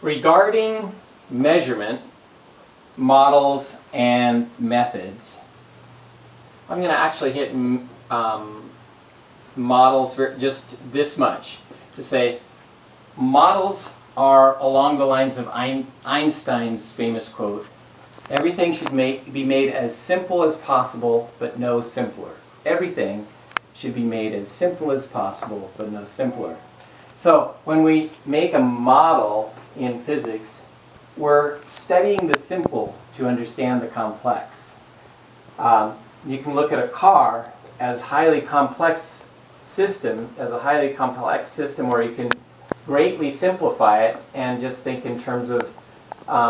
Regarding measurement, models, and methods, I'm going to actually hit models just this much to say models are along the lines of Einstein's famous quote, everything should be made as simple as possible but no simpler. Everything should be made as simple as possible but no simpler. So when we make a model in physics, we're studying the simple to understand the complex. You can look at a car as highly complex system, or you can greatly simplify it and just think in terms of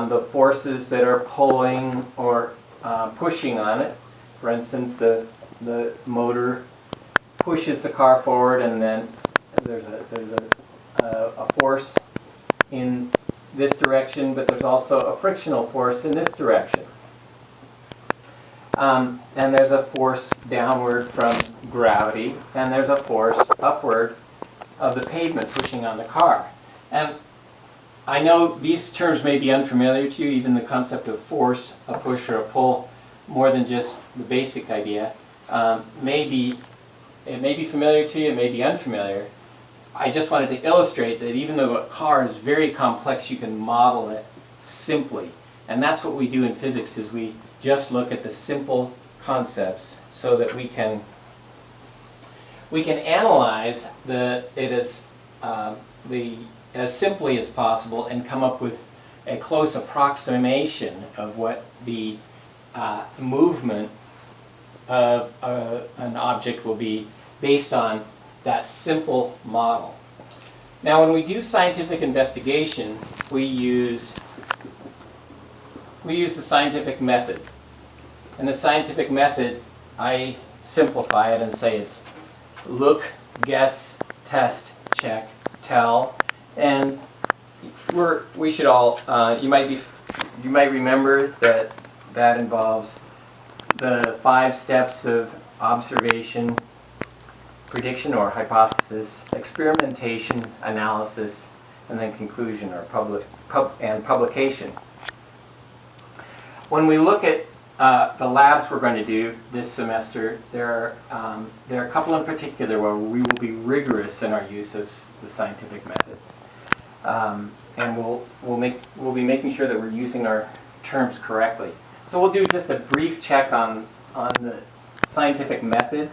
the forces that are pulling or pushing on it. For instance, the motor pushes the car forward, and then there's a force in this direction, but there's also a frictional force in this direction. And there's a force downward from gravity, and there's a force upward of the pavement pushing on the car. And I know these terms may be unfamiliar to you, even the concept of force, a push or a pull, more than just the basic idea. It may be familiar to you, it may be unfamiliar. I just wanted to illustrate that even though a car is very complex, you can model it simply. And that's what we do in physics, is we just look at the simple concepts so that we can analyze it as simply as possible and come up with a close approximation of what the movement of an object will be based on that simple model. Now, when we do scientific investigation, we use the scientific method. And the scientific method, I simplify it and say it's look, guess, test, check, tell. And we should all, you might remember that involves the 5 steps of observation, prediction or hypothesis, experimentation, analysis, and then conclusion or publication. When we look at the labs we're going to do this semester, there are a couple in particular where we will be rigorous in our use of the scientific method, and we'll be making sure that we're using our terms correctly. So we'll do just a brief check on the scientific method.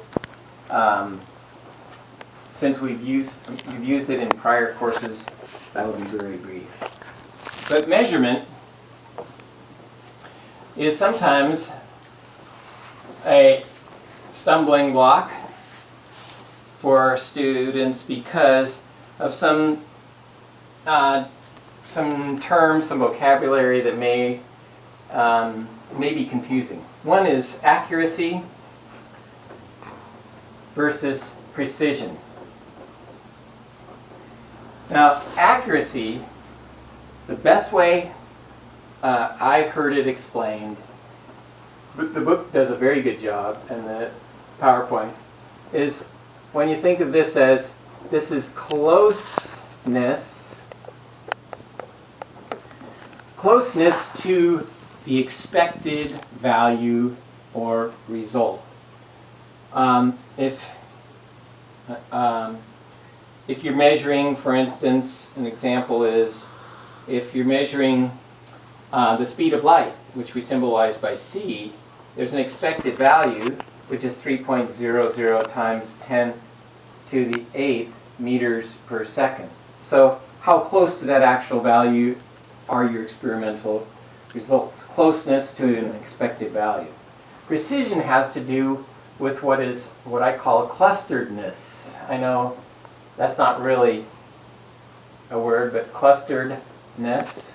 Since we've used it in prior courses, that will be very brief. But measurement is sometimes a stumbling block for students because of some terms, some vocabulary that may be confusing. One is accuracy versus precision. Now, accuracy, the best way I've heard it explained, the book does a very good job, and the PowerPoint, is when you think of this as, this is closeness to the expected value or result. If you're measuring, for instance, an example is, if you're measuring the speed of light, which we symbolize by c, there's an expected value, which is 3.00 times 10 to the 8th meters per second. So how close to that actual value are your experimental results? Closeness to an expected value. Precision has to do with what I call clusteredness. I know that's not really a word, but clusteredness.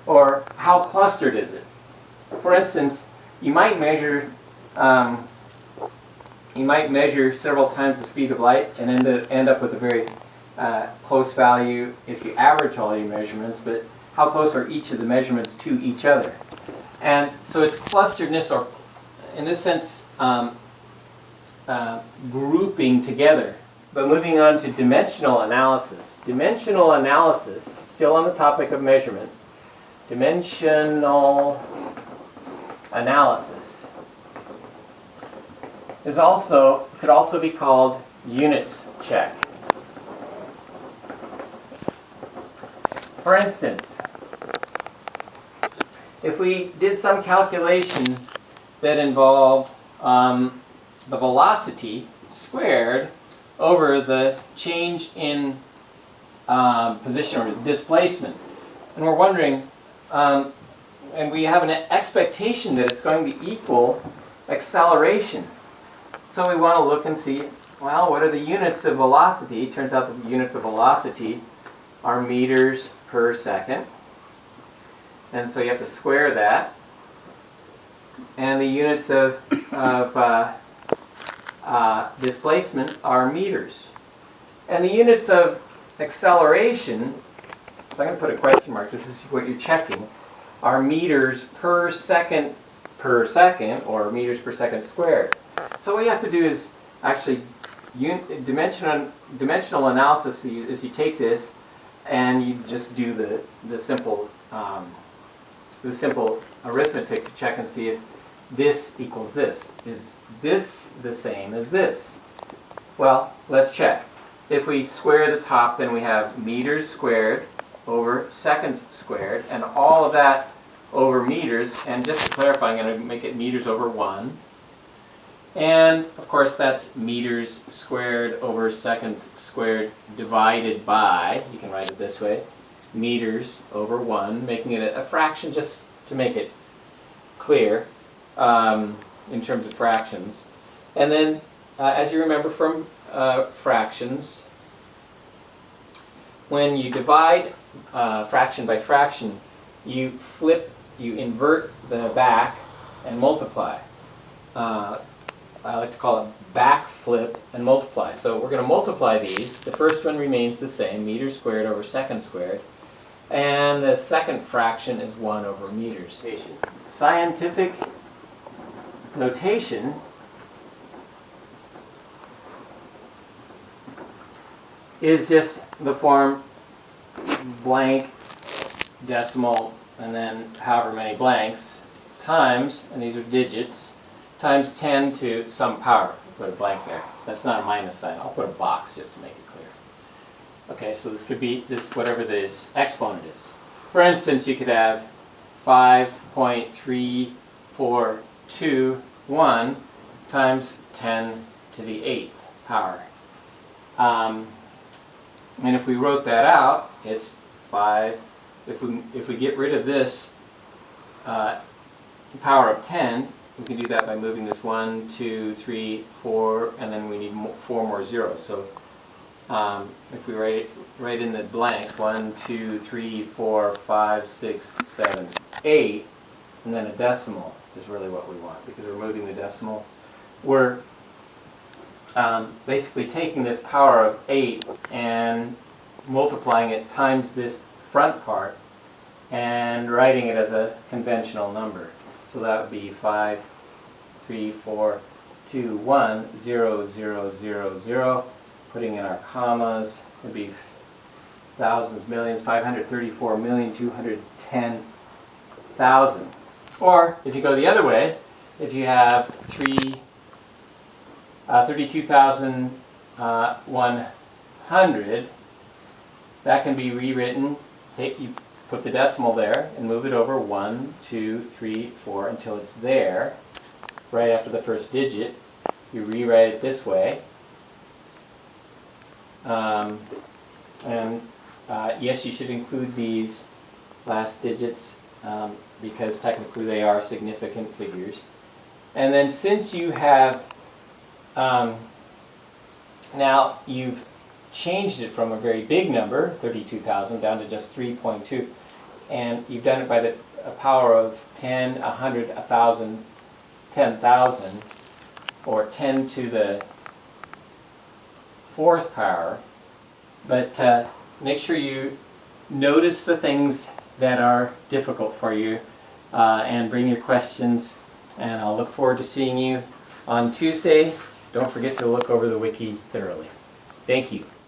Or how clustered is it? For instance, you might measure several times the speed of light and end up with a very close value if you average all your measurements, but how close are each of the measurements to each other? And so it's clusteredness, or in this sense, grouping together But moving on to dimensional analysis. Dimensional analysis, still on the topic of measurement. Dimensional analysis could also be called units check. For instance, if we did some calculation that involved the velocity squared over the change in position or displacement, and we're wondering, and we have an expectation that it's going to equal acceleration. So we want to look and see, well, what are the units of velocity? It turns out that the units of velocity are meters per second. And so you have to square that. And the units of displacement are meters. And the units of acceleration, so I'm going to put a question mark, this is what you're checking, are meters per second, or meters per second squared. So what you have to do is actually dimensional analysis is you take this and you just do the simple arithmetic to check and see if this equals this. Is this the same as this? Well, let's check. If we square the top, then we have meters squared over seconds squared, and all of that over meters. And just to clarify, I'm going to make it meters over 1. And of course that's meters squared over seconds squared divided by, you can write it this way, meters over 1, making it a fraction just to make it clear in terms of fractions. And then as you remember from fractions, when you divide fraction by fraction, you invert the back and multiply. I like to call it backflip and multiply. So we're going to multiply these. The first one remains the same, meters squared over seconds squared. And the second fraction is 1 over meters. Scientific notation is just the form blank, decimal, and then however many blanks, times, and these are digits, times 10 to some power. Put a blank there. That's not a minus sign. I'll put a box just to make it clear. Okay, so this could be whatever this exponent is. For instance, you could have 5.3421 times 10 to the 8th power. And if we wrote that out, it's 5. If we get rid of this power of 10, we can do that by moving this 1, 2, 3, 4, and then we need 4 more zeros. So if we write in the blanks, 1, 2, 3, 4, 5, 6, 7, 8, and then a decimal is really what we want, because we're moving the decimal. We're basically taking this power of 8 and multiplying it times this front part and writing it as a conventional number. So that would be 5, 3, 4, 2, 1, 0, 0, 0, 0. Putting in our commas, it would be thousands, millions, 534,210,000. Or if you go the other way, if you have 32,100, that can be rewritten. You put the decimal there and move it over 1, 2, 3, 4 until it's there. Right after the first digit, you rewrite it this way. Yes, you should include these last digits because technically they are significant figures. And then since you have now you've changed it from a very big number, 32,000, down to just 3.2, and you've done it by the power of 10, 100, 1,000, 10,000, or 10 to the 4th power. But make sure you notice the things that are difficult for you and bring your questions, and I'll look forward to seeing you on Tuesday. Don't forget to look over the wiki thoroughly. Thank you.